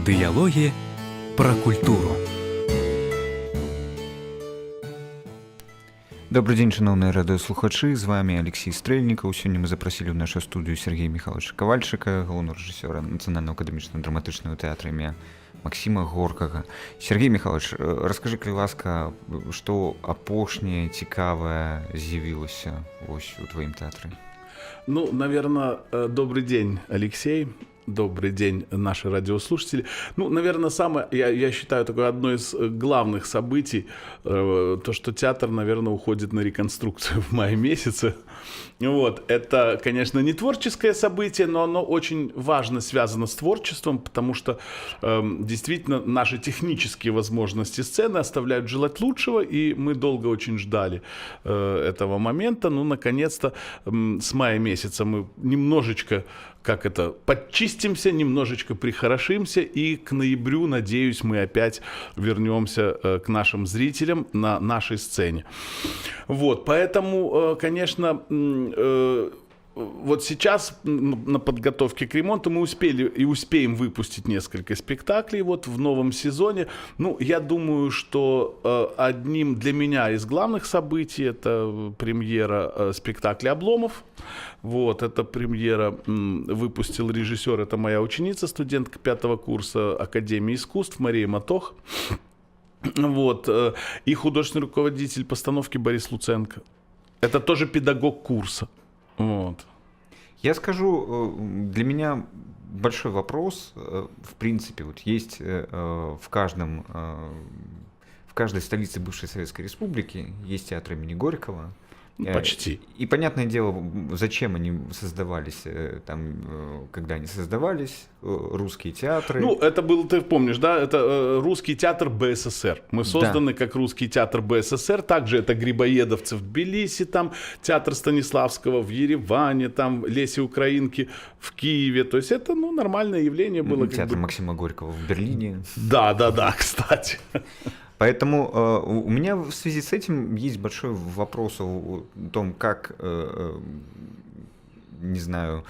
Дыялогі пра культуру. Добрый день, шановные радыёслухачы, з вами Алексей Стрэльнікаў. Сёння мы запрасілі ў нашу студыю Сергея Михайловича Ковальчика, галоўнага рэжысёра Нацыянальнага акадэмічнага драматычнага тэатра імя Максима Горкага. Сергей Михайлович, раскажы, калі ласка, што апошняе цікавае з'явілася вось у тваім тэатры? Ну, наверное, добрый день, Алексей. Добрый день, наши радиослушатели. Ну, наверное, я считаю, такое одно из главных событий, то, что театр, наверное, уходит на реконструкцию в мае месяце. Вот. Это, конечно, не творческое событие, но оно очень важно связано с творчеством, потому что действительно наши технические возможности сцены оставляют желать лучшего, и мы долго очень ждали этого момента. Ну, наконец-то, с мая месяца мы немножечко подчистимся, немножечко прихорошимся, и к ноябрю, надеюсь, мы опять вернемся к нашим зрителям на нашей сцене. Вот, поэтому, конечно, вот сейчас на подготовке к ремонту мы успели и успеем выпустить несколько спектаклей вот в новом сезоне. Ну, я думаю, что одним для меня из главных событий это премьера спектакля «Обломов». Вот, эта премьера выпустил режиссер, это моя ученица, студентка 5-го курса Академии искусств Мария Матох. Вот, и художественный руководитель постановки Борис Луценко. Это тоже педагог курса. Вот. Я скажу, для меня большой вопрос, в принципе, вот есть в каждой столице бывшей Советской Республики есть театр имени Горького. Почти. И понятное дело, зачем они создавались, там, когда они создавались, русские театры. Ну, это был, ты помнишь, да, это русский театр БССР. Мы созданы как русский театр БССР. Также это Грибоедовцы в Тбилиси, там театр Станиславского в Ереване, там Леси Украинки в Киеве. То есть это, ну, нормальное явление было. Театр Максима Горького в Берлине. Да, кстати. Поэтому у меня в связи с этим есть большой вопрос о том, как, не знаю,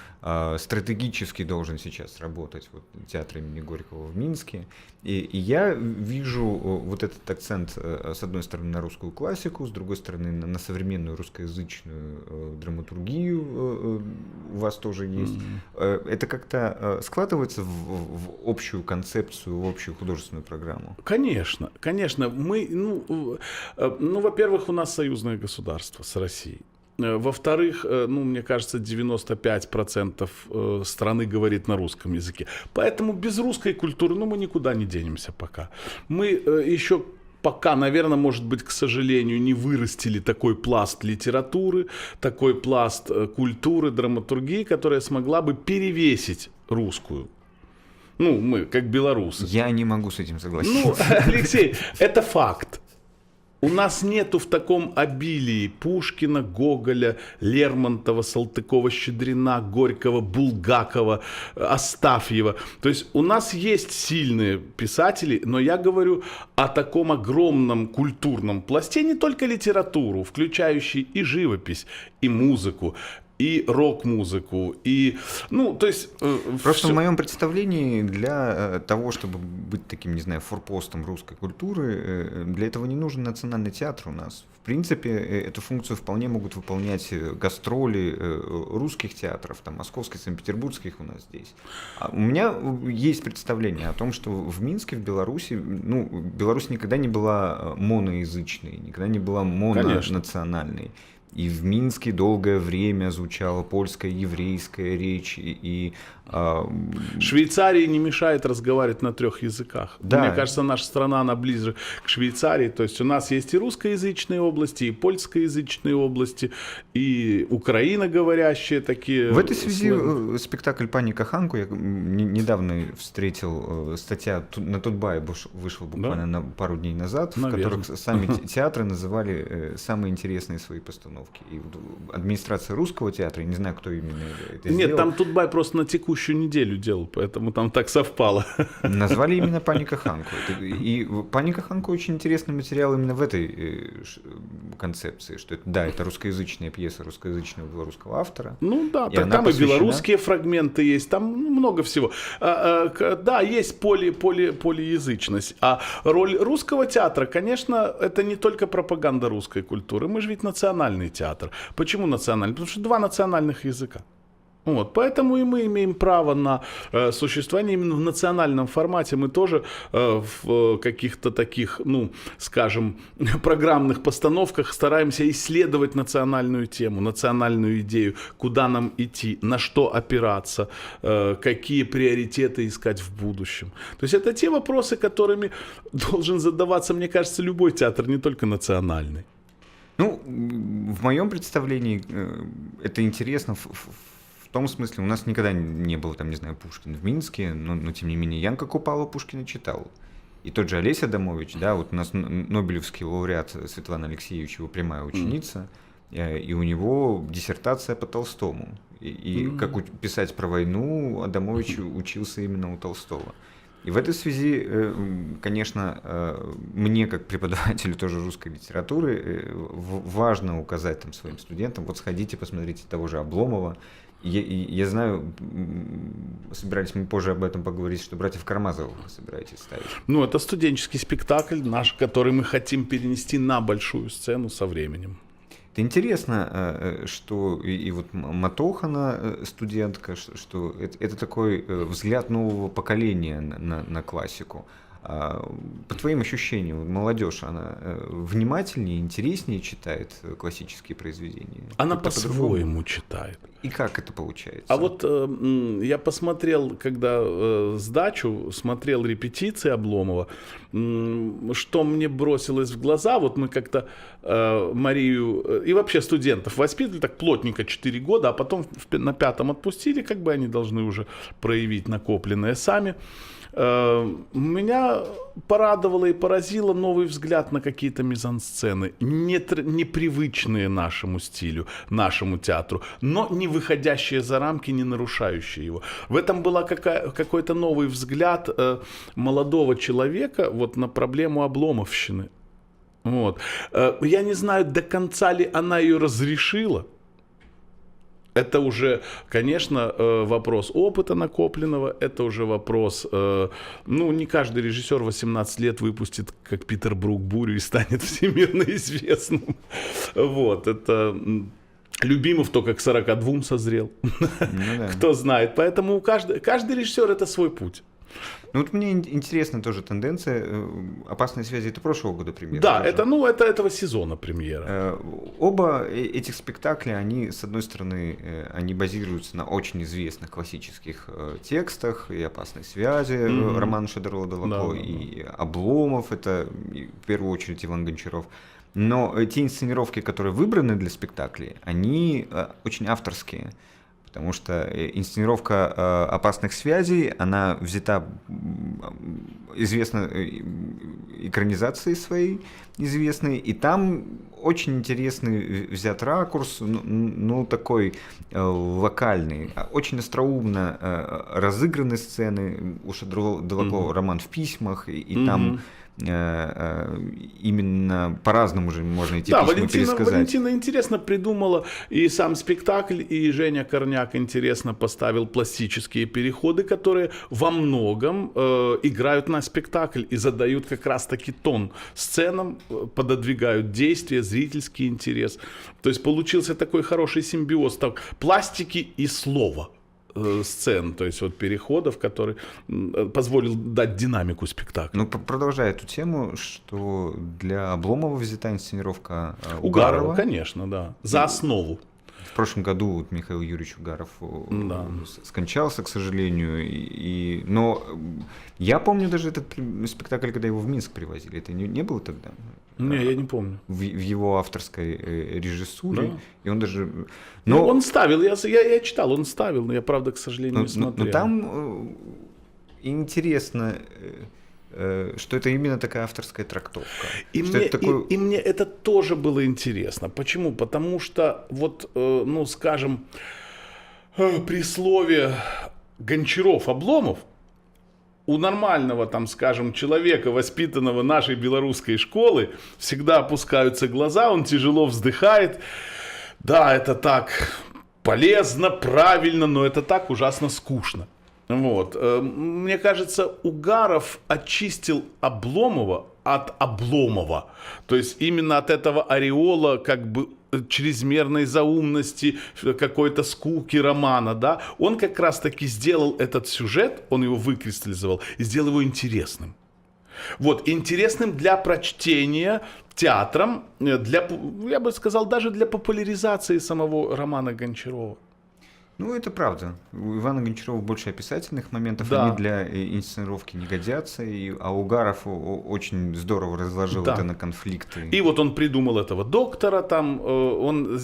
стратегически должен сейчас работать вот театр имени Горького в Минске. И я вижу вот этот акцент, с одной стороны, на русскую классику, с другой стороны, на современную русскоязычную драматургию у вас тоже есть. Это как-то складывается в общую концепцию, в общую художественную программу? Конечно. Мы, во-первых, у нас союзное государство с Россией. Во-вторых, мне кажется, 95% страны говорит на русском языке. Поэтому без русской культуры, мы никуда не денемся пока. Мы еще пока, наверное, может быть, к сожалению, не вырастили такой пласт литературы, такой пласт культуры, драматургии, которая смогла бы перевесить русскую. Ну, мы, как белорусы. Я не могу с этим согласиться. Ну, Алексей, это факт. У нас нету в таком обилии Пушкина, Гоголя, Лермонтова, Салтыкова-Щедрина, Горького, Булгакова, Астафьева. То есть у нас есть сильные писатели, но я говорю о таком огромном культурном пласте, не только литературу, включающей и живопись, и музыку, и рок-музыку, и, то есть... Просто в моем представлении для того, чтобы быть таким, не знаю, форпостом русской культуры, для этого не нужен национальный театр у нас. В принципе, эту функцию вполне могут выполнять гастроли русских театров, там, московских, санкт-петербургских у нас здесь. А у меня есть представление о том, что в Минске, в Беларуси, Беларусь никогда не была моноязычной, никогда не была мононациональной. И в Минске долгое время звучала польская, еврейская речь. Швейцарии не мешает разговаривать на 3 языках. Да. Мне кажется, наша страна, она ближе к Швейцарии. То есть у нас есть и русскоязычные области, и польскоязычные области, и украиноговорящие такие. В этой связи спектакль «Пани Коханку» я недавно встретил, статья на Тутбае вышла буквально на пару дней назад, в которых сами театры называли самые интересные свои постановки. постановки. И вот администрация Русского театра, я не знаю, кто именно это Нет, сделал, там Тутбай просто на текущую неделю делал, поэтому там так совпало. назвали именно «Паника Ханку». И «Паника Ханку» очень интересный материал именно в этой концепции, что это, да, это русскоязычная пьеса русскоязычного белорусского автора. Ну да, И она там и посвящена- белорусские фрагменты есть, там много всего. Да, есть полиязычность. А роль русского театра, конечно, это не только пропаганда русской культуры. Мы же ведь национальный театр. Почему национальный? Потому что два национальных языка. Вот, поэтому и мы имеем право на существование именно в национальном формате. Мы тоже в каких-то таких, ну, скажем, программных постановках стараемся исследовать национальную тему, национальную идею, куда нам идти, на что опираться, какие приоритеты искать в будущем. То есть это те вопросы, которыми должен задаваться, мне кажется, любой театр, не только национальный. Ну, в моем представлении это интересно в том смысле, у нас никогда не было, там, не знаю, Пушкина в Минске, но тем не менее, Янка Купала Пушкина читал. И тот же Олесь Адамович, да, вот у нас Нобелевский лауреат Светлана Алексеевич, его прямая ученица, и у него диссертация по Толстому. И как писать про войну, Адамович учился именно у Толстого. И в этой связи, конечно, мне, как преподавателю тоже русской литературы, важно указать там своим студентам, вот сходите, посмотрите того же Обломова. Я знаю, собирались мы позже об этом поговорить, что братьев Карамазовых вы собираетесь ставить. Ну, это студенческий спектакль наш, который мы хотим перенести на большую сцену со временем. Это интересно, что и вот Матохана, студентка, что это такой взгляд нового поколения на классику. По твоим ощущениям, молодежь, она внимательнее, интереснее читает классические произведения? Она Как-то по-своему читает. И как это получается? А вот я посмотрел, когда сдачу, смотрел репетиции Обломова, что мне бросилось в глаза, вот мы как-то Марию и вообще студентов воспитывали так плотненько 4 года, а потом на 5-м отпустили, как бы они должны уже проявить накопленное сами. Меня порадовало и поразило новый взгляд на какие-то мизансцены, непривычные нашему стилю, нашему театру, но не выходящие за рамки, не нарушающие его. В этом был какой-то новый взгляд молодого человека вот, на проблему обломовщины. Вот. Я не знаю, до конца ли она ее разрешила. Это уже, конечно, вопрос опыта накопленного, это уже вопрос, ну, не каждый режиссер 18 лет выпустит, как Питер Брук, бурю и станет всемирно известным. Вот, это Любимов только к 42 созрел, да. Кто знает. Поэтому каждый режиссер — это свой путь. Ну вот мне интересна тоже тенденция. «Опасные связи» — это прошлого года премьера. Да, даже. это этого сезона премьера. Оба этих спектакля, они, с одной стороны, они базируются на очень известных классических текстах, и «Опасные связи», роман Шедерла Долоко, и «Обломов», это в первую очередь Иван Гончаров. Но те инсценировки, которые выбраны для спектаклей, они очень авторские. Потому что инсценировка «Опасных связей», она взята, известно, экранизацией своей известной, и там очень интересный взят ракурс, ну такой локальный, очень остроумно разыграны сцены, у Шедерла Долоко роман «В письмах», и там именно по-разному же можно эти письма пересказать. Валентина интересно придумала и сам спектакль, и Женя Корняк интересно поставил пластические переходы, которые во многом играют на спектакль и задают как раз-таки тон сценам, пододвигают действия, зрительский интерес. То есть получился такой хороший симбиоз пластики и слова. Сцен, то есть вот переходов, который позволил дать динамику спектаклю. Ну, продолжая эту тему, что для Обломова взята инсценировка Угарова, конечно, да, за основу. В прошлом году вот Михаил Юрьевич Угаров скончался, к сожалению, но я помню даже этот спектакль, когда его в Минск привозили, это не было тогда? Не, я не помню. В его авторской режиссуре, да. И он даже... Но он ставил, я читал, он ставил, но я, правда, к сожалению, не смотрел. Но там интересно что это именно такая авторская трактовка. И что мне, это такое... и мне это тоже было интересно. Почему? Потому что, вот, ну, скажем, при слове Гончаров-Обломов у нормального, там, скажем, человека, воспитанного нашей белорусской школы, всегда опускаются глаза, он тяжело вздыхает. Да, это так полезно, правильно, но это так ужасно скучно. Вот. Мне кажется, Угаров очистил Обломова от Обломова. То есть именно от этого ореола как бы чрезмерной заумности, какой-то скуки романа, да. Он как раз-таки сделал этот сюжет, он его выкристаллизовал и сделал его интересным. Вот, интересным для прочтения театром, для, я бы сказал, даже для популяризации самого романа Гончарова. Ну, это правда. У Ивана Гончарова больше описательных моментов, Да. они для инсценировки не годятся, а Угаров очень здорово разложил Да. это на конфликты. И вот он придумал этого доктора, там, он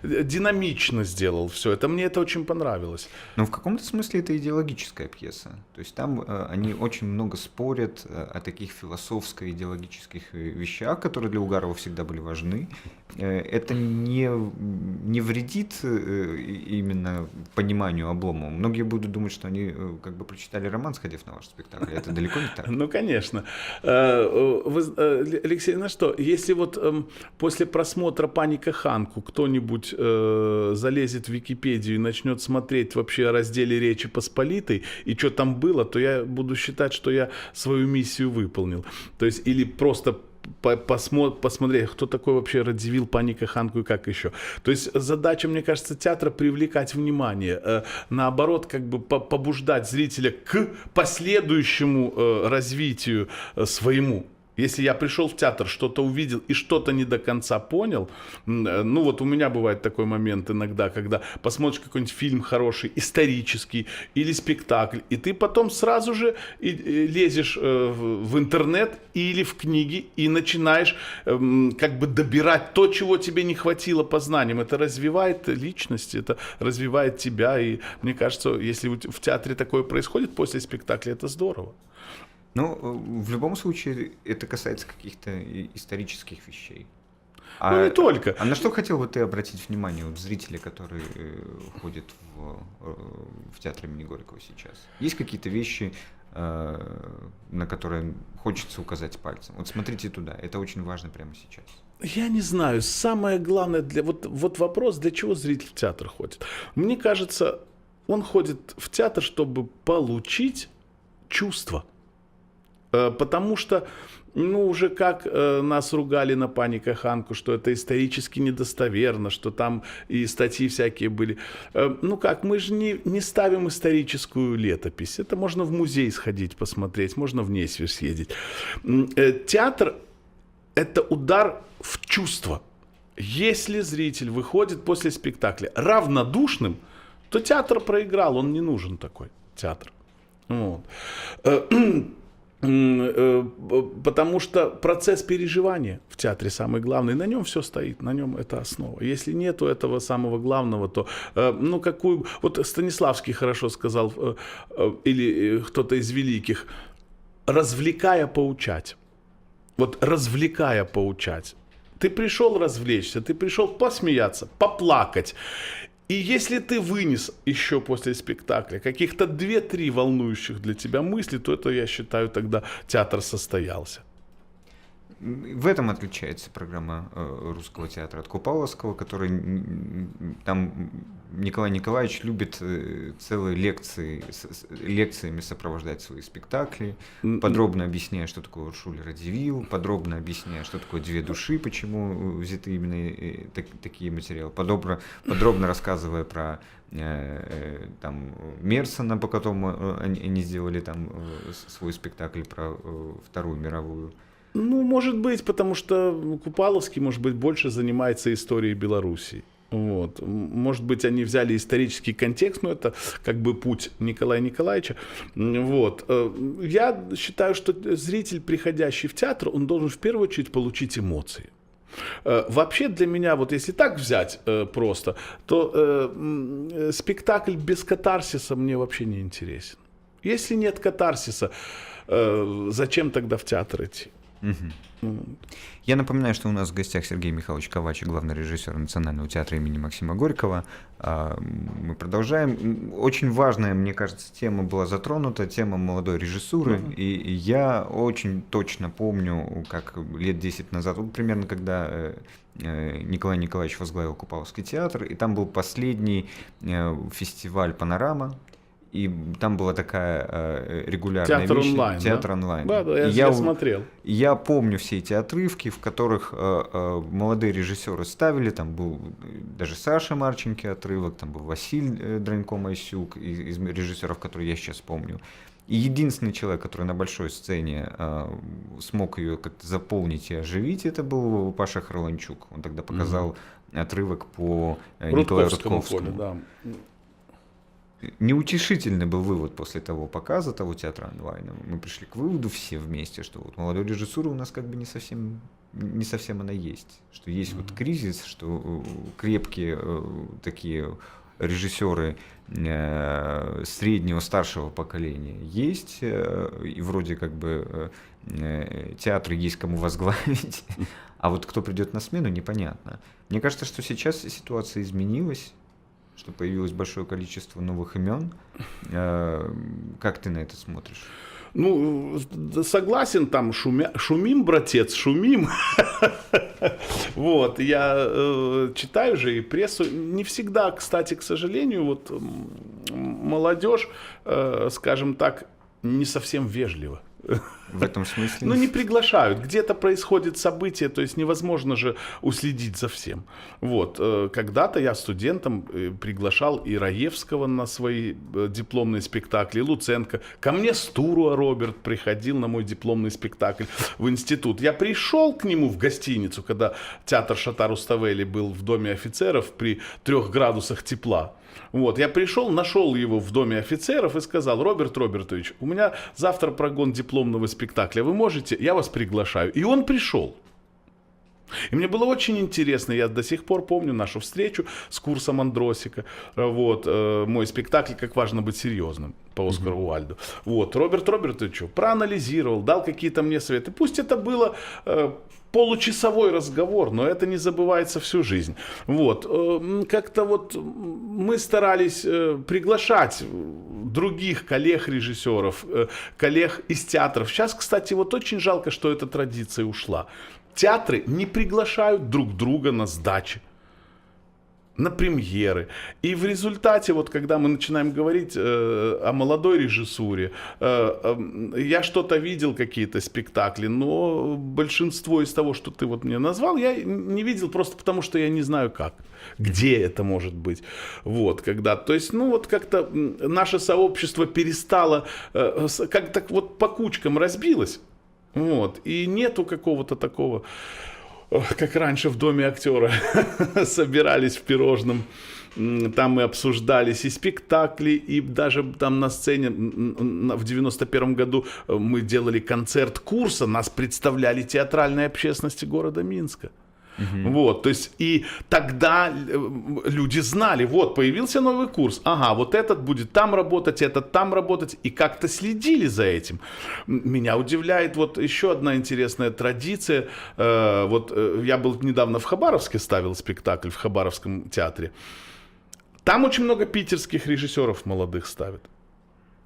динамично сделал все это. Мне это очень понравилось. Но в каком-то смысле это идеологическая пьеса. То есть там они очень много спорят о таких философско-идеологических вещах, которые для Угарова всегда были важны. Это не вредит именно пониманию Обломова. Многие будут думать, что они как бы прочитали роман, сходив на ваш спектакль. Это далеко не так. Ну, конечно. Алексей, ну что, если вот после просмотра «Паника Ханку» кто-нибудь залезет в Википедию и начнет смотреть вообще о разделе Речи Посполитой и что там было, то я буду считать, что я свою миссию выполнил. То есть, или просто посмотреть, кто такой вообще Радзивилл, Паника Ханку и как еще. То есть задача, мне кажется, театра привлекать внимание, наоборот, как бы побуждать зрителя к последующему развитию своему. Если я пришел в театр, что-то увидел и что-то не до конца понял, ну вот у меня бывает такой момент иногда, когда посмотришь какой-нибудь фильм хороший, исторический или спектакль, и ты потом сразу же лезешь в интернет или в книги и начинаешь как бы добирать то, чего тебе не хватило по знаниям. Это развивает личность, это развивает тебя, и мне кажется, если в театре такое происходит после спектакля, это здорово. Ну, в любом случае, это касается каких-то исторических вещей. Ну, не только. А на что хотел бы ты обратить внимание вот зрителя, который ходит в театр имени Горького сейчас? Есть какие-то вещи, на которые хочется указать пальцем? Вот смотрите туда, это очень важно прямо сейчас. Я не знаю, самое главное, вот вопрос, для чего зритель в театр ходит. Мне кажется, он ходит в театр, чтобы получить чувство. Потому что, ну, уже как нас ругали на «Паника Ханку», что это исторически недостоверно, что там и статьи всякие были. Ну как, мы же не ставим историческую летопись. Это можно в музей сходить посмотреть, можно в Несвеж съездить. Театр – это удар в чувство. Если зритель выходит после спектакля равнодушным, то театр проиграл, он не нужен такой театр. Вот. Потому что процесс переживания в театре самый главный, на нем все стоит, на нем это основа. Если нету этого самого главного, то, ну, какую... Вот Станиславский хорошо сказал, или кто-то из великих, развлекая поучать. Вот развлекая поучать. Ты пришел развлечься, ты пришел посмеяться, поплакать. И если ты вынес еще после спектакля каких-то 2-3 волнующих для тебя мысли, то это, я считаю, тогда театр состоялся. В этом отличается программа Русского театра от Купаловского, который там Николай Николаевич любит целые лекциями сопровождать свои спектакли, подробно объясняя, что такое Уршуль Радзивилл, подробно объясняя, что такое «Две души», почему взяты именно такие материалы, подробно рассказывая про там Мерсона, по которому они сделали там свой спектакль про Вторую мировую. Ну, может быть, потому что Купаловский, может быть, больше занимается историей Белоруссии. Вот. Может быть, они взяли исторический контекст, но это как бы путь Николая Николаевича. Вот. Я считаю, что зритель, приходящий в театр, он должен в первую очередь получить эмоции. Вообще для меня, вот если так взять просто, то спектакль без катарсиса мне вообще не интересен. Если нет катарсиса, зачем тогда в театр идти? Я напоминаю, что у нас в гостях Сергей Михайлович Ковач, главный режиссер Национального театра имени Максима Горького. Мы продолжаем. Очень важная, мне кажется, тема была затронута, тема молодой режиссуры. И я очень точно помню, как лет 10 назад, вот примерно когда Николай Николаевич возглавил Купаловский театр, и там был последний фестиваль «Панорама». И там была такая регулярная театр вещь. онлайн, Театр да? онлайн. Да, я смотрел. Я помню все эти отрывки, в которых молодые режиссеры ставили. Там был даже Саша Марченко отрывок, там был Василь Дранько-Майсюк из режиссеров, которые я сейчас помню. И единственный человек, который на большой сцене смог ее как-то заполнить и оживить, это был Паша Харланчук. Он тогда показал отрывок по Николаю Рудковскому. Поле, да. Неутешительный был вывод после того показа, того театра онлайна. Мы пришли к выводу все вместе, что вот молодой режиссура у нас как бы не совсем она есть. Что есть вот кризис, что крепкие такие режиссеры среднего, старшего поколения есть, и вроде как бы театры есть кому возглавить, а вот кто придет на смену, непонятно. Мне кажется, что сейчас ситуация изменилась, что появилось большое количество новых имен. Как ты на это смотришь? Ну, согласен, там шумим, братец, шумим. Вот, я читаю же и прессу. Не всегда, кстати, к сожалению, вот молодежь, скажем так, не совсем вежлива. В этом смысле? Ну, не приглашают. Где-то происходит событие, то есть невозможно же уследить за всем. Вот. Когда-то я студентам приглашал и Раевского на свои дипломные спектакли, и Луценко. Ко мне Стуруа Роберт приходил на мой дипломный спектакль в институт. Я пришел к нему в гостиницу, когда театр Шата Руставели был в Доме офицеров при 3 градусах тепла. Вот, я пришел, нашел его в Доме офицеров и сказал: Роберт Робертович, у меня завтра прогон дипломного спектакля, вы можете? Я вас приглашаю. И он пришел. И мне было очень интересно, я до сих пор помню нашу встречу с курсом Андросика, вот, мой спектакль «Как важно быть серьезным» по Оскару Уальду. Вот, Роберт Робертович проанализировал, дал какие-то мне советы. Пусть это было получасовой разговор, но это не забывается всю жизнь. Вот, как-то вот мы старались приглашать других коллег-режиссеров, коллег из театров. Сейчас, кстати, вот очень жалко, что эта традиция ушла. Театры не приглашают друг друга на сдачи, на премьеры. И в результате, вот когда мы начинаем говорить о молодой режиссуре, я что-то видел, какие-то спектакли, но большинство из того, что ты вот мне назвал, я не видел просто потому, что я не знаю как. Где это может быть? Вот, когда, то есть, ну вот как-то наше сообщество перестало, как-то вот по кучкам разбилось. Вот, и нету какого-то такого, как раньше в Доме актера собирались в пирожном, там мы обсуждались и спектакли, и даже там на сцене в 91 году мы делали концерт курса, нас представляли театральной общественности города Минска. Вот, то есть и тогда люди знали, вот появился новый курс, ага, вот этот будет там работать, этот там работать, и как-то следили за этим. Меня удивляет вот еще одна интересная традиция. Вот я был недавно в Хабаровске, ставил спектакль в Хабаровском театре. Там очень много питерских режиссеров молодых ставят.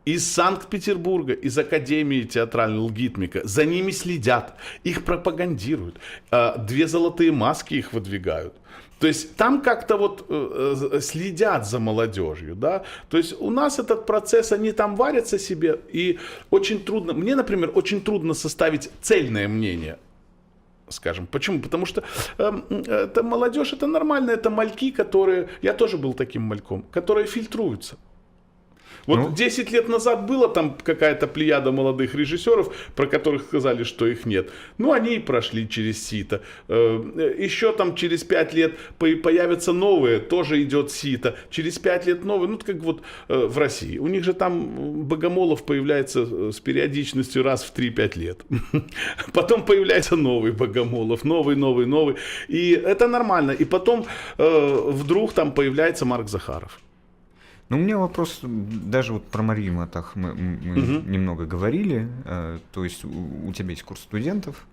Из Санкт-Петербурга, из Академии театральной лгитмика. За ними следят, их пропагандируют. 2 золотые маски их выдвигают. То есть там как-то вот следят за молодежью, да. То есть у нас этот процесс, они там варятся себе, и очень трудно, мне, например, очень трудно составить цельное мнение. Скажем. Почему? Потому что это молодежь, это нормально, это мальки, которые, я тоже был таким мальком, которые фильтруются. Вот 10 лет назад была там какая-то плеяда молодых режиссеров, про которых сказали, что их нет. Ну, они и прошли через сито. Еще там через 5 лет появятся новые, тоже идет сито. Через 5 лет новые, ну, как вот в России. У них же там Богомолов появляется с периодичностью раз в 3-5 лет. Потом появляется новый Богомолов, новый. И это нормально. И потом вдруг там появляется Марк Захаров. Ну, у меня вопрос, даже вот про Марию Матах мы немного говорили, то есть у тебя есть курс студентов,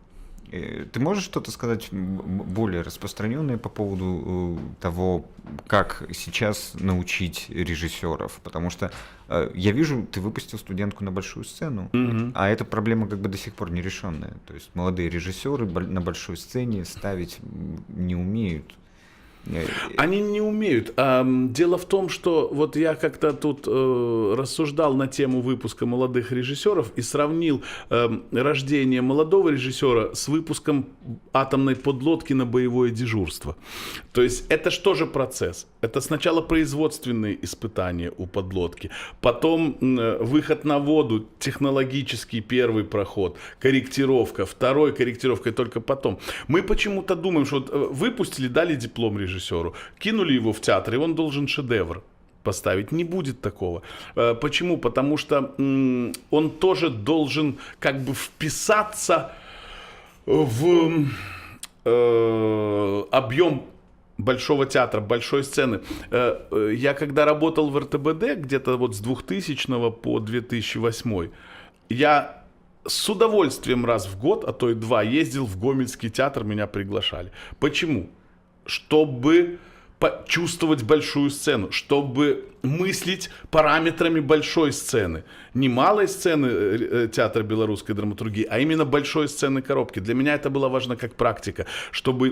ты можешь что-то сказать более распространенное по поводу того, как сейчас научить режиссеров? Потому что я вижу, ты выпустил студентку на большую сцену, а эта проблема как бы до сих пор не решенная. То есть молодые режиссеры на большой сцене ставить не умеют. Они не умеют. Дело в том, что вот я как-то тут рассуждал на тему выпуска молодых режиссеров и сравнил рождение молодого режиссера с выпуском атомной подлодки на боевое дежурство. То есть это же тоже процесс. Это сначала производственные испытания у подлодки, потом выход на воду, технологический первый проход, корректировка, второй корректировка и только потом. Мы почему-то думаем, что вот выпустили, дали диплом режиссеру, кинули его в театр, и он должен шедевр поставить. Не будет такого. Почему? Потому что он тоже должен как бы вписаться в объем большого театра, большой сцены. Я когда работал в РТБД, где-то вот с 2000 по 2008, я с удовольствием раз в год, а то и два, ездил в Гомельский театр, меня приглашали. Почему? Чтобы почувствовать большую сцену, чтобы мыслить параметрами большой сцены. Не малой сцены театра белорусской драматургии, а именно большой сцены коробки. Для меня это было важно как практика, чтобы,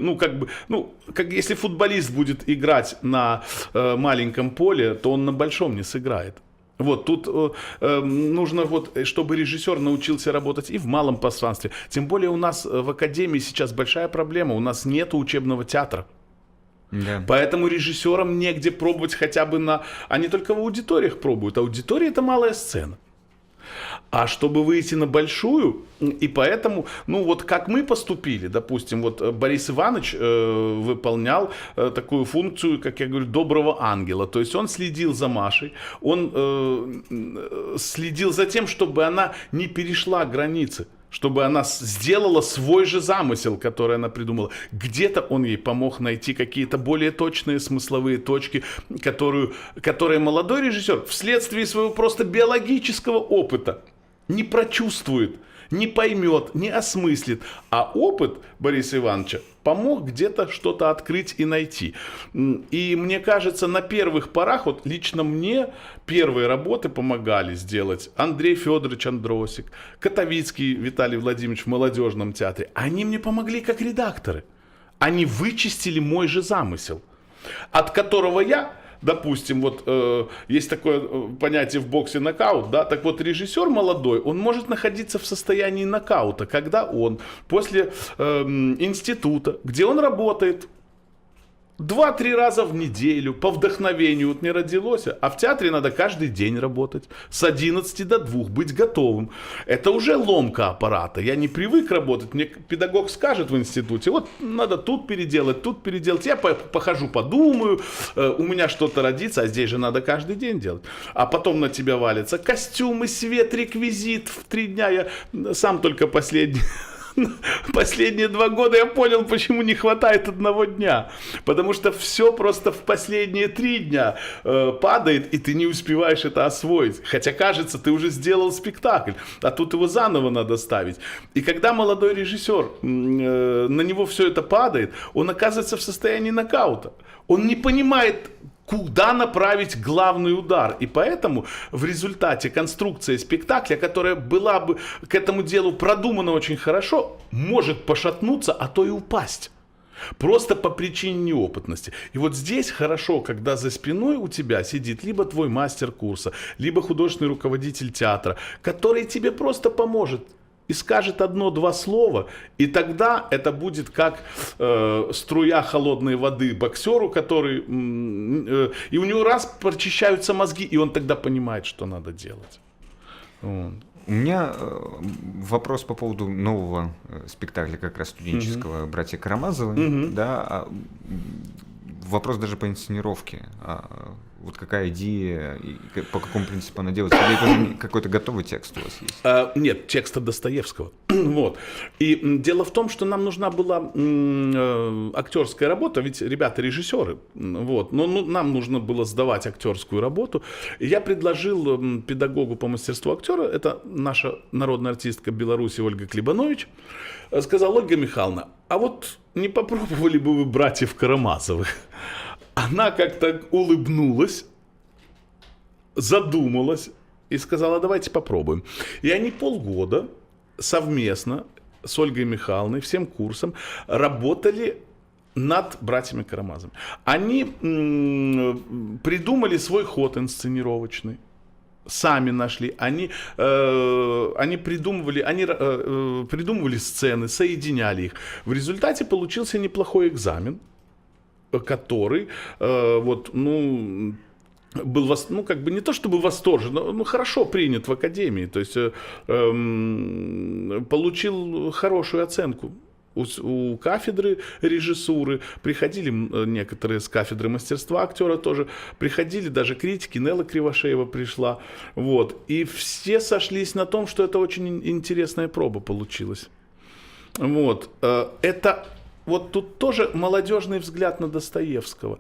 как если футболист будет играть на маленьком поле, то он на большом не сыграет. Вот тут нужно, чтобы режиссер научился работать и в малом пространстве. Тем более у нас в академии сейчас большая проблема, у нас нет учебного театра. Да. Поэтому режиссерам негде пробовать хотя бы Они только в аудиториях пробуют. Аудитория — это малая сцена. А чтобы выйти на большую, и поэтому, как мы поступили, допустим, Борис Иванович выполнял такую функцию, как я говорю, доброго ангела. То есть он следил за Машей, он следил за тем, чтобы она не перешла границы, чтобы она сделала свой же замысел, который она придумала. Где-то он ей помог найти какие-то более точные смысловые точки, которые молодой режиссер вследствие своего просто биологического опыта не прочувствует, не поймет, не осмыслит. А опыт Бориса Ивановича помог где-то что-то открыть и найти. И мне кажется, на первых порах, лично мне первые работы помогали сделать Андрей Федорович Андросик, Котовицкий Виталий Владимирович в молодежном театре. Они мне помогли как редакторы. Они вычистили мой же замысел, от которого я... Допустим, есть такое понятие в боксе нокаут, да, так вот режиссер молодой, он может находиться в состоянии нокаута, когда он после института, где он работает 2-3 раза в неделю по вдохновению, не родилось, а в театре надо каждый день работать, с 11 до 2, быть готовым. Это уже ломка аппарата. Я не привык работать. Мне педагог скажет в институте, надо тут переделать. Я похожу, подумаю, у меня что-то родится, а здесь же надо каждый день делать. А потом на тебя валятся костюмы, свет, реквизит. В 3 дня я сам только Последние 2 года я понял, почему не хватает 1 дня. Потому что все просто в последние 3 дня падает, и ты не успеваешь это освоить. Хотя, кажется, ты уже сделал спектакль, а тут его заново надо ставить. И когда молодой режиссер, на него все это падает, он оказывается в состоянии нокаута. Он не понимает, куда направить главный удар. И поэтому в результате конструкция спектакля, которая была бы к этому делу продумана очень хорошо, может пошатнуться, а то и упасть. Просто по причине неопытности. И здесь хорошо, когда за спиной у тебя сидит либо твой мастер курса, либо художественный руководитель театра, который тебе просто поможет и скажет 1-2 слова, и тогда это будет как струя холодной воды боксеру, который... и у него раз прочищаются мозги, и он тогда понимает, что надо делать. У меня вопрос по поводу нового спектакля, как раз студенческого, «Братья Карамазовы». Да, вопрос даже по инсценировке. Вот какая идея, и по какому принципу она делается? Или это уже какой-то готовый текст у вас есть? Нет, текста Достоевского. Вот. И дело в том, что нам нужна была актерская работа, ведь ребята режиссеры. Вот. Но нам нужно было сдавать актерскую работу. И я предложил педагогу по мастерству актера, это наша народная артистка Беларуси Ольга Клебанович, сказал: Ольга Михайловна, а вот не попробовали бы вы братьев Карамазовых? Она как-то улыбнулась, задумалась и сказала: давайте попробуем. И они полгода совместно с Ольгой Михайловной, всем курсом, работали над братьями Карамазовыми. Они придумали свой ход инсценировочный. Сами нашли, они придумывали сцены, соединяли их. В результате получился неплохой экзамен, который был, как бы не то чтобы восторжен, но хорошо принят в академии, то есть получил хорошую оценку. У кафедры режиссуры приходили некоторые с кафедры мастерства актера тоже, приходили даже критики, Нелла Кривошеева пришла, вот, и все сошлись на том, что это очень интересная проба получилась. Вот, это вот тут тоже молодежный взгляд на Достоевского.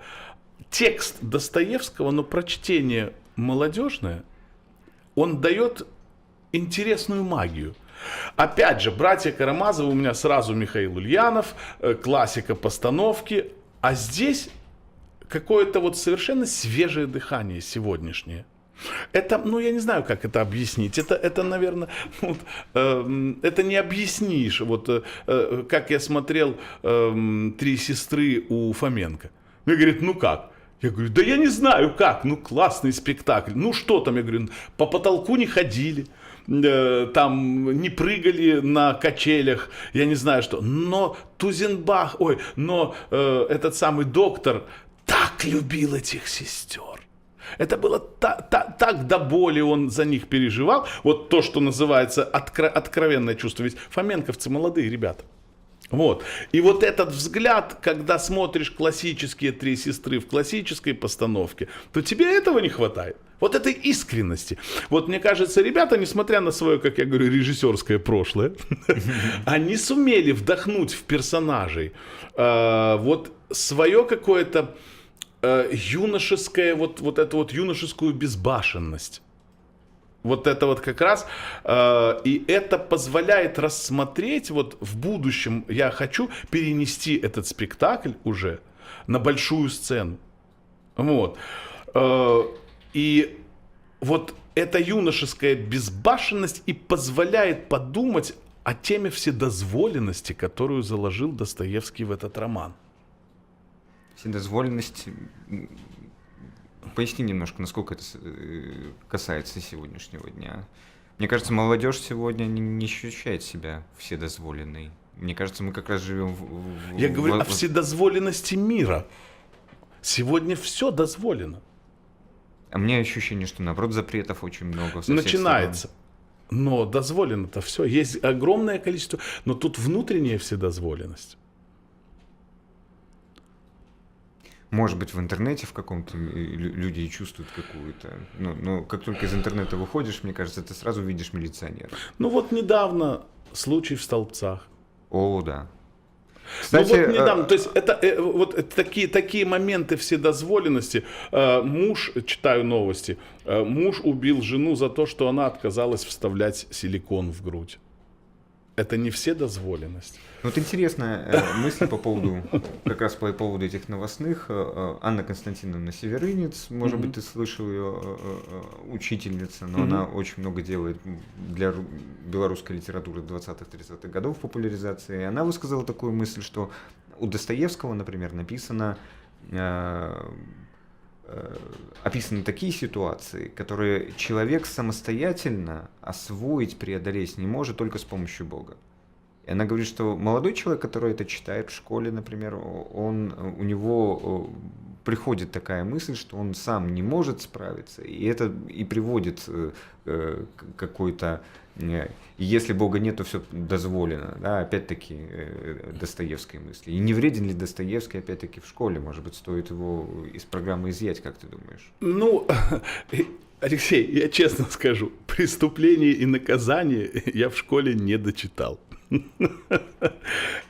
Текст Достоевского, но прочтение молодежное, он дает интересную магию. Опять же, братья Карамазовы у меня сразу Михаил Ульянов, классика постановки, а здесь какое-то вот совершенно свежее дыхание сегодняшнее. Это, я не знаю, как это объяснить. Это наверное, это не объяснишь. Вот как я смотрел «Три сестры» у Фоменко. Мне говорит: ну как? Я говорю: да я не знаю как, классный спектакль. Ну что там? Я говорю: по потолку не ходили, там не прыгали на качелях, я не знаю что. Но Тузенбах, этот самый доктор так любил этих сестер. Это было так до боли он за них переживал. Вот то, что называется откровенное чувство. Ведь фоменковцы молодые ребята. Вот. И вот этот взгляд, когда смотришь классические «Три сестры» в классической постановке, то тебе этого не хватает. Вот этой искренности. Вот мне кажется, ребята, несмотря на свое, как я говорю, режиссерское прошлое, они сумели вдохнуть в персонажей вот свое какое-то юношеское, вот эту вот юношескую безбашенность. Вот это вот как раз, и это позволяет рассмотреть, вот в будущем я хочу перенести этот спектакль уже на большую сцену. Вот. И вот эта юношеская безбашенность и позволяет подумать о теме вседозволенности, которую заложил Достоевский в этот роман. Вседозволенность... Поясни немножко, насколько это касается сегодняшнего дня. Мне кажется, молодежь сегодня не ощущает себя вседозволенной. Мне кажется, мы как раз живем Я говорю о вседозволенности мира. Сегодня все дозволено. А мне ощущение, что наоборот запретов очень много. Начинается. Но дозволено-то все. Есть огромное количество. Но тут внутренняя вседозволенность. Может быть, в интернете в каком-то люди чувствуют какую-то... Но как только из интернета выходишь, мне кажется, ты сразу видишь милиционера. Вот недавно случай в Столбцах. О, да. Кстати, вот недавно, то есть это вот такие моменты вседозволенности. Муж, читаю новости, муж убил жену за то, что она отказалась вставлять силикон в грудь. Это не вседозволенность. Вот интересная мысль по поводу, как раз по поводу этих новостных. Анна Константиновна Северынец, может быть, ты слышал ее, учительница, но она очень много делает для белорусской литературы 20-30-х годов популяризации. И она высказала такую мысль, что у Достоевского, например, описаны такие ситуации, которые человек самостоятельно освоить, преодолеть не может только с помощью Бога. И она говорит, что молодой человек, который это читает в школе, например, у него приходит такая мысль, что он сам не может справиться, и это и приводит к какой-то «если Бога нет, то все дозволено», да, опять-таки Достоевской мысли. И не вреден ли Достоевский, опять-таки, в школе? Может быть, стоит его из программы изъять, как ты думаешь? Ну, Алексей, я честно скажу, «Преступление и наказание» я в школе не дочитал.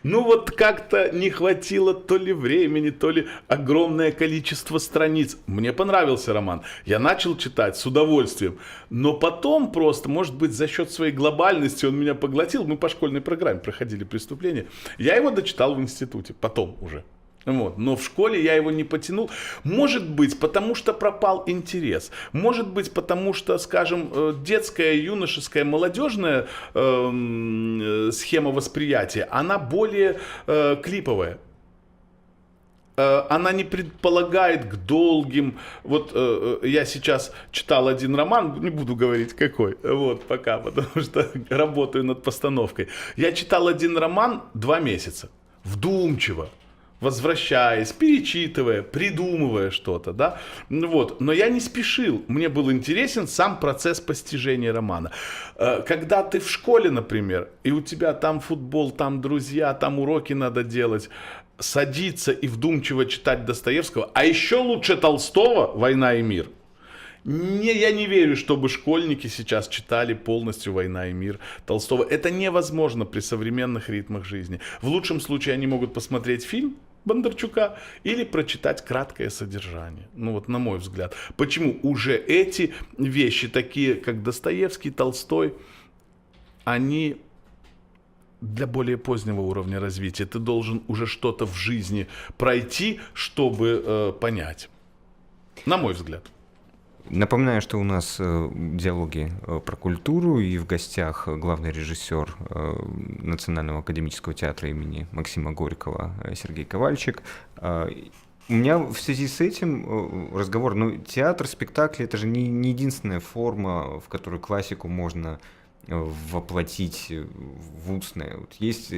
Ну вот как-то не хватило то ли времени, то ли огромное количество страниц. Мне понравился роман. Я начал читать с удовольствием. Но потом просто, может быть, за счет своей глобальности он меня поглотил. Мы по школьной программе проходили «Преступление». Я его дочитал в институте, потом уже. Вот. Но в школе я его не потянул. Может быть, потому что пропал интерес. Может быть, потому что, скажем, детская, юношеская, молодежная схема восприятия, она более клиповая. Она не предполагает к долгим. Вот я сейчас читал один роман, не буду говорить какой, вот пока, потому что работаю над постановкой. Я читал один роман 2 месяца, вдумчиво, возвращаясь, перечитывая, придумывая что-то, да, вот, но я не спешил, мне был интересен сам процесс постижения романа. Когда ты в школе, например, и у тебя там футбол, там друзья, там уроки надо делать, садиться и вдумчиво читать Достоевского, а еще лучше Толстого «Война и мир». Я не верю, чтобы школьники сейчас читали полностью «Война и мир» Толстого. Это невозможно при современных ритмах жизни. В лучшем случае они могут посмотреть фильм Бондарчука или прочитать краткое содержание. Ну вот на мой взгляд. Почему уже эти вещи, такие как Достоевский, Толстой, они для более позднего уровня развития. Ты должен уже что-то в жизни пройти, чтобы понять. На мой взгляд. Напоминаю, что у нас диалоги про культуру, и в гостях главный режиссер Национального академического театра имени Максима Горького Сергей Ковальчик. У меня в связи с этим разговор, театр, спектакли — это же не единственная форма, в которой классику можно воплотить в устное. Вот есть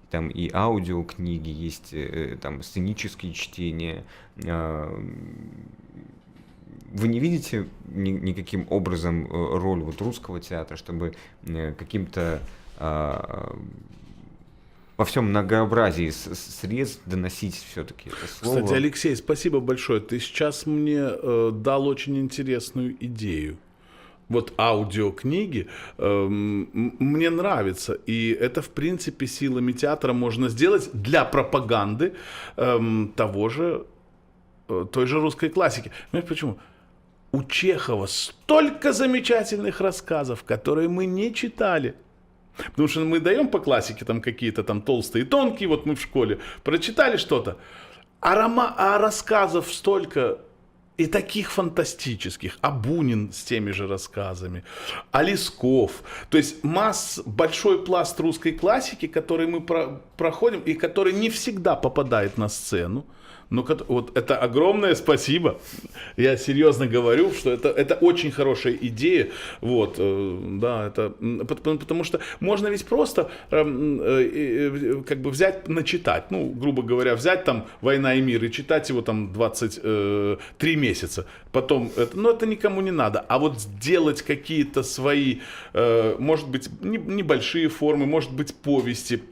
там и аудиокниги, есть там сценические чтения. Вы не видите никаким образом роль вот русского театра, чтобы каким-то во всем многообразии средств доносить все-таки это слово? Кстати, Алексей, спасибо большое. Ты сейчас мне дал очень интересную идею. Вот аудиокниги мне нравятся, и это, в принципе, силами театра можно сделать для пропаганды той же русской классики. Знаешь почему? У Чехова столько замечательных рассказов, которые мы не читали. Потому что мы даем по классике там какие-то там толстые и тонкие, вот мы в школе прочитали что-то, а рассказов столько и таких фантастических, а Бунин с теми же рассказами, а Лесков. То есть большой пласт русской классики, который мы проходим и который не всегда попадает на сцену. Ну, вот это огромное спасибо. Я серьезно говорю, что это очень хорошая идея. Вот, да, это потому что можно ведь просто как бы взять, начитать, ну, грубо говоря, взять там «Война и мир» и читать его там 23 месяца. Потом, это никому не надо. А вот сделать какие-то свои, может быть, небольшие формы, может быть, повести,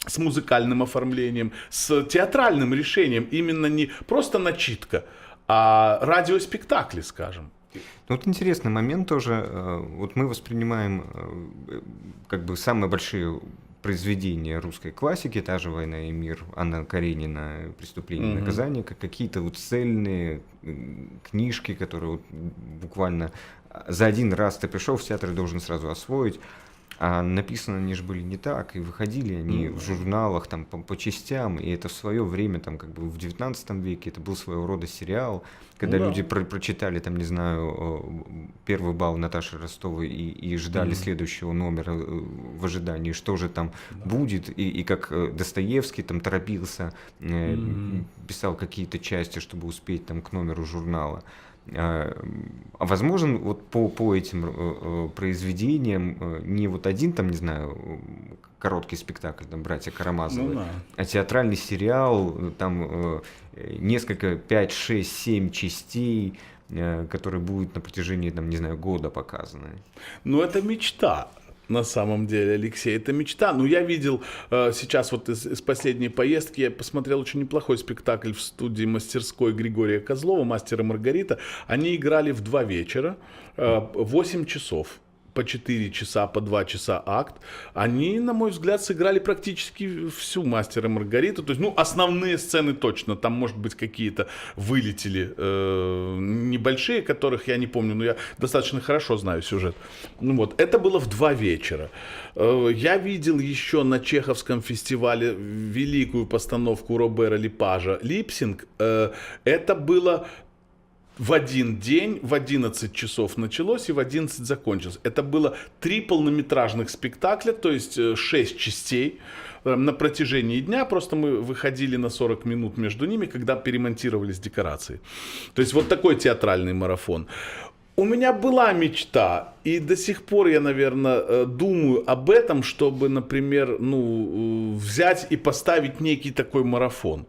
с музыкальным оформлением, с театральным решением, именно не просто начитка, а радиоспектакли, скажем. Ну, вот интересный момент тоже. Вот мы воспринимаем как бы самые большие произведения русской классики, та же «Война и мир», Анна Каренина, «Преступление и наказание», как какие-то вот цельные книжки, которые вот буквально за один раз ты пришел в театр и должен сразу освоить. А написаны они же были не так, и выходили они в журналах там по частям, и это в свое время, там как бы в 19 веке, это был своего рода сериал, когда люди прочитали, там, не знаю, первый бал Наташи Ростовой и ждали следующего номера в ожидании, что же там будет, и как Достоевский там торопился, писал какие-то части, чтобы успеть там к номеру журнала. А возможен вот по этим произведениям не вот один там, не знаю, короткий спектакль, там, «Братья Карамазовы», Ну да. а театральный сериал, там несколько, 5, 6, 7 частей, которые будут на протяжении, там, не знаю, года показаны. Ну, это мечта. На самом деле, Алексей, это мечта. Ну, я видел сейчас вот из последней поездки, я посмотрел очень неплохой спектакль в студии мастерской Григория Козлова, «Мастер и Маргарита». Они играли в 2 вечера, 8 часов. По 4 часа, по 2 часа акт. Они, на мой взгляд, сыграли практически всю «Мастера и Маргариту». То есть, ну, основные сцены точно. Там, может быть, какие-то вылетели небольшие, которых я не помню, но я достаточно хорошо знаю сюжет. Ну вот, это было в 2 вечера. Я видел еще на Чеховском фестивале великую постановку Робера Липажа «Липсинг». Это было в один день, в 11 часов началось и в 11 закончилось. Это было 3 полнометражных спектакля, то есть 6 частей на протяжении дня. Просто мы выходили на 40 минут между ними, когда перемонтировались декорации. То есть вот такой театральный марафон. У меня была мечта, и до сих пор я, наверное, думаю об этом, чтобы, например, взять и поставить некий такой марафон.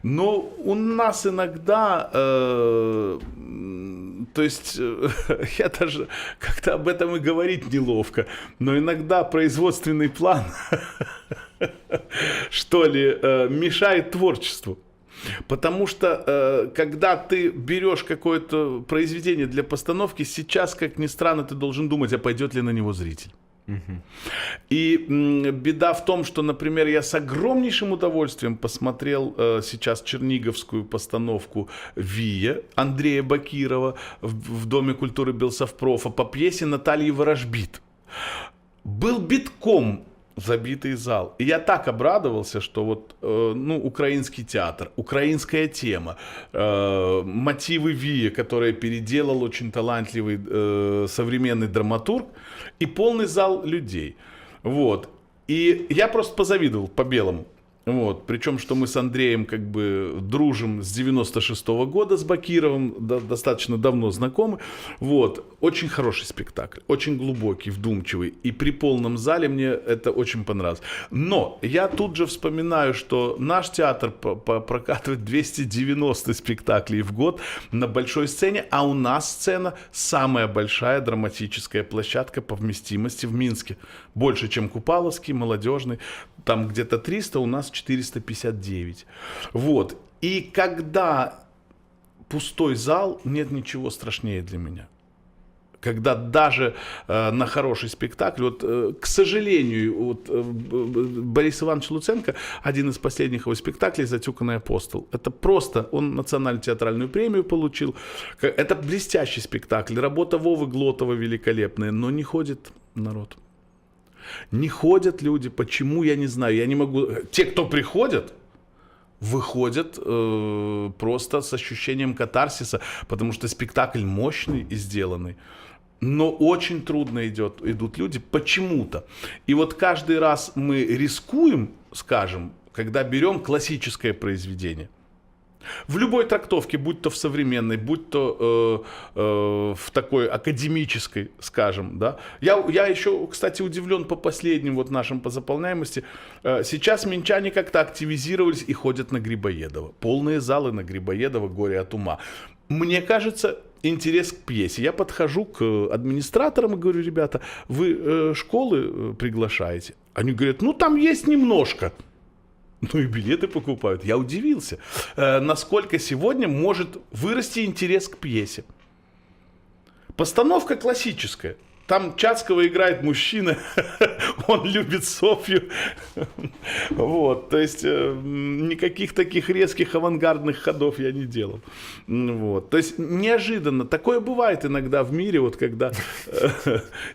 Но у нас иногда, то есть я даже как-то об этом и говорить неловко, но иногда производственный план, что ли, мешает творчеству. Потому что, когда ты берешь какое-то произведение для постановки, сейчас, как ни странно, ты должен думать, а пойдет ли на него зритель. И беда в том, что, например, я с огромнейшим удовольствием посмотрел сейчас черниговскую постановку «Вия» Андрея Бакирова в Доме культуры Белсовпрофа по пьесе Натальи Ворожбит. Был битком забитый зал. И я так обрадовался, что вот, украинский театр, украинская тема, мотивы Вии, которые переделал очень талантливый современный драматург, и полный зал людей. Вот. И я просто позавидовал по-белому. Вот. Причем, что мы с Андреем как бы дружим с 96-го года, с Бакировым, достаточно давно знакомы. Вот. Очень хороший спектакль, очень глубокий, вдумчивый. И при полном зале мне это очень понравилось. Но я тут же вспоминаю, что наш театр прокатывает 290 спектаклей в год на большой сцене, а у нас сцена самая большая драматическая площадка по вместимости в Минске. Больше, чем Купаловский, Молодежный. Там где-то 300, у нас 459. Вот. И когда пустой зал, нет ничего страшнее для меня. Когда даже на хороший спектакль, вот, к сожалению, вот, Борис Иванович Луценко, один из последних его спектаклей «Затюканный апостол», это просто, он национальную театральную премию получил, это блестящий спектакль, работа Вовы Глотова великолепная, но не ходит народ. Не ходят люди, почему, я не знаю, я не могу. Те, кто приходят, выходят просто с ощущением катарсиса, потому что спектакль мощный и сделанный, но очень трудно идут люди почему-то. И вот каждый раз мы рискуем, скажем, когда берем классическое произведение. В любой трактовке, будь то в современной, будь то в такой академической, скажем, да. Я еще, кстати, удивлен по последним вот нашим по заполняемости. Сейчас минчане как-то активизировались и ходят на Грибоедова. Полные залы на Грибоедова, «Горе от ума». Мне кажется, интерес к пьесе. Я подхожу к администраторам и говорю: ребята, вы школы приглашаете? Они говорят: ну там есть немножко. Ну и билеты покупают. Я удивился, насколько сегодня может вырасти интерес к пьесе. Постановка классическая. Там Чацкого играет мужчина, он любит Софью. Вот, то есть никаких таких резких авангардных ходов я не делал. Вот, то есть неожиданно. Такое бывает иногда в мире, вот когда,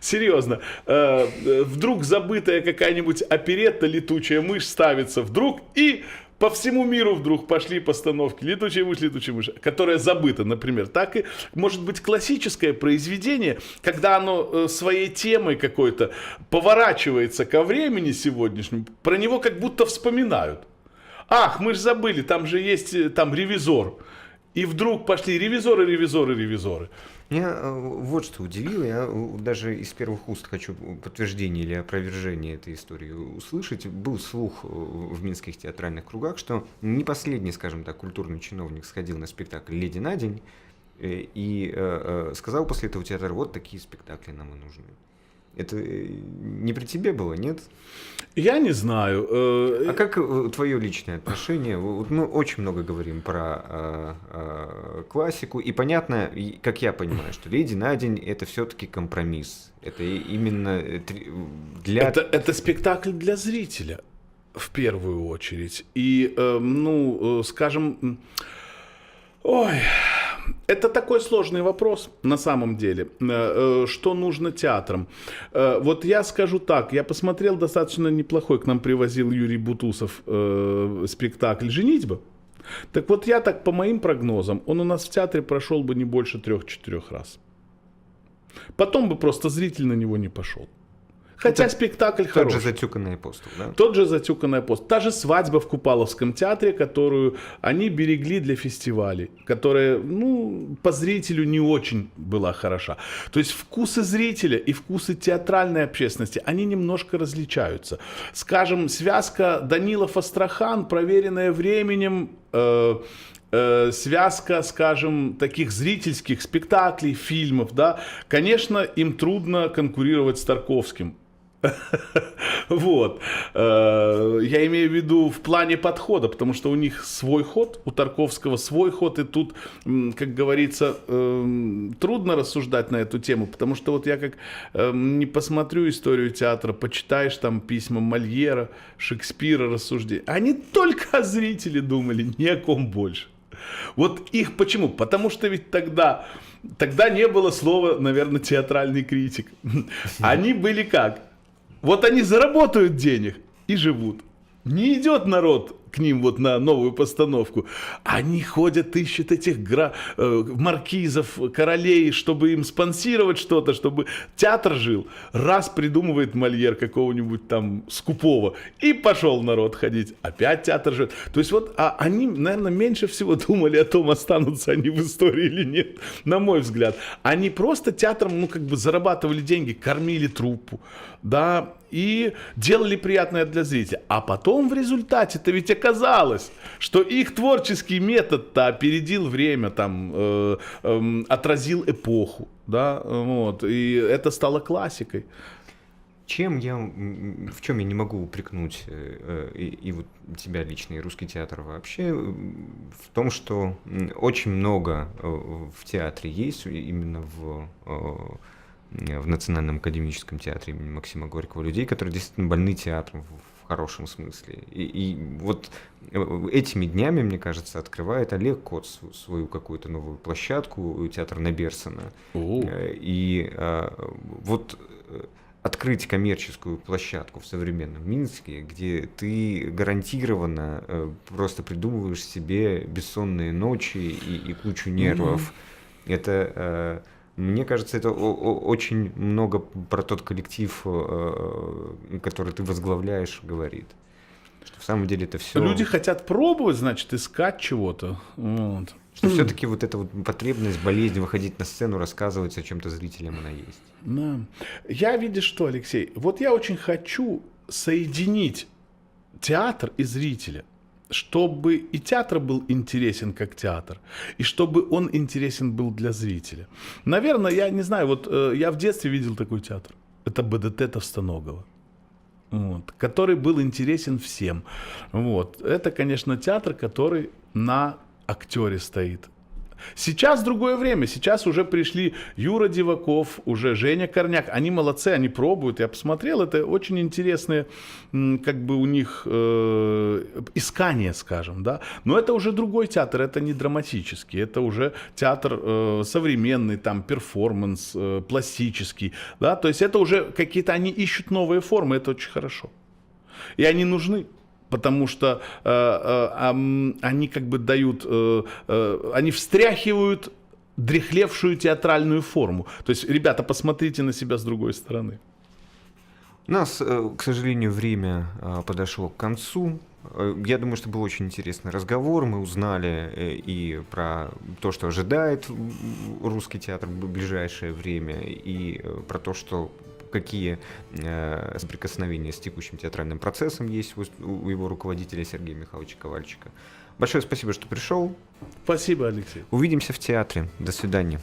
серьезно, вдруг забытая какая-нибудь оперетта «Летучая мышь» ставится вдруг, и по всему миру вдруг пошли постановки «Летучая мышь», которая забыта, например. Так и может быть классическое произведение, когда оно своей темой какой-то поворачивается ко времени сегодняшнему, про него как будто вспоминают. Ах, мы же забыли, там же есть там «Ревизор». И вдруг пошли ревизоры. Меня вот что удивило, я даже из первых уст хочу подтверждение или опровержение этой истории услышать. Был слух в минских театральных кругах, что не последний, скажем так, культурный чиновник сходил на спектакль «Леди на день» и сказал после этого театр: вот такие спектакли нам и нужны. Это не при тебе было, нет? Я не знаю. А как твое личное отношение? Вот мы очень много говорим про классику, и понятно, как я понимаю, что «Леди на день» — это все-таки компромисс. Это именно для... Это спектакль для зрителя, в первую очередь. И, скажем... Ой... Это такой сложный вопрос на самом деле, что нужно театрам. Вот я скажу так, я посмотрел достаточно неплохой, к нам привозил Юрий Бутусов спектакль «Женитьба». Так вот я так по моим прогнозам, он у нас в театре прошел бы не больше 3-4 раз. Потом бы просто зритель на него не пошел. Хотя спектакль хороший. Тот же «Затюканный апостол», да? Тот же «Затюканный апостол». Та же «Свадьба» в Купаловском театре, которую они берегли для фестивалей, которая, по зрителю не очень была хороша. То есть вкусы зрителя и вкусы театральной общественности, они немножко различаются. Скажем, связка Данилов-Астрахан, проверенная временем, связка, скажем, таких зрительских спектаклей, фильмов, да, конечно, им трудно конкурировать с Тарковским. Вот. Я имею в виду в плане подхода, потому что у них свой ход, у Тарковского свой ход, и тут, как говорится, трудно рассуждать на эту тему, потому что вот я как не посмотрю историю театра, почитаешь там письма Мольера, Шекспира, рассуждения, они только о зрителе думали, ни о ком больше. Вот их почему? Потому что ведь тогда не было слова, наверное, театральный критик. Они были как? Вот они заработают денег и живут. Не идет народ к ним вот на новую постановку. Они ходят, ищут этих маркизов, королей, чтобы им спонсировать что-то, чтобы театр жил. Раз придумывает Мольер какого-нибудь там скупого, и пошел народ ходить. Опять театр живет. То есть вот они, наверное, меньше всего думали о том, останутся они в истории или нет, на мой взгляд. Они просто театром, зарабатывали деньги, кормили труппу, да, и делали приятное для зрителя. А потом в результате-то ведь оказалось, что их творческий метод-то опередил время, там, отразил эпоху, да, вот, и это стало классикой. В чем я не могу упрекнуть и вот тебя лично, и русский театр вообще, в том, что очень много в театре есть, именно в Национальном академическом театре имени Максима Горького, людей, которые действительно больны театром в хорошем смысле. И вот этими днями, мне кажется, открывает Олег Кот свою какую-то новую площадку, театр Наберсона. И вот открыть коммерческую площадку в современном Минске, где ты гарантированно просто придумываешь себе бессонные ночи и кучу нервов. Это... Мне кажется, это очень много про тот коллектив, который ты возглавляешь, говорит. Что в самом деле это все... Люди хотят пробовать, значит, искать чего-то. Вот. Что все-таки вот эта вот потребность, болезнь выходить на сцену, рассказывать о чем-то зрителям, она есть. Да. Я, видишь что, Алексей, вот я очень хочу соединить театр и зрителя. Чтобы и театр был интересен как театр, и чтобы он интересен был для зрителя. Наверное, я не знаю, вот я в детстве видел такой театр. Это БДТ Товстоногова, вот, который был интересен всем. Вот. Это, конечно, театр, который на актере стоит. Сейчас другое время, сейчас уже пришли Юра Диваков, уже Женя Корняк, они молодцы, они пробуют, я посмотрел, это очень интересные, как бы у них искания, скажем, да, но это уже другой театр, это не драматический, это уже театр современный, там, перформанс, пластический, да, то есть это уже какие-то, они ищут новые формы, это очень хорошо, и они нужны. Потому что они как бы дают, они встряхивают дряхлевшую театральную форму. То есть, ребята, посмотрите на себя с другой стороны. У нас, к сожалению, время подошло к концу. Я думаю, что был очень интересный разговор. Мы узнали и про то, что ожидает русский театр в ближайшее время, и про то, что какие соприкосновения с текущим театральным процессом есть у его руководителя Сергея Михайловича Ковальчика. Большое спасибо, что пришел. Спасибо, Алексей. Увидимся в театре. До свидания.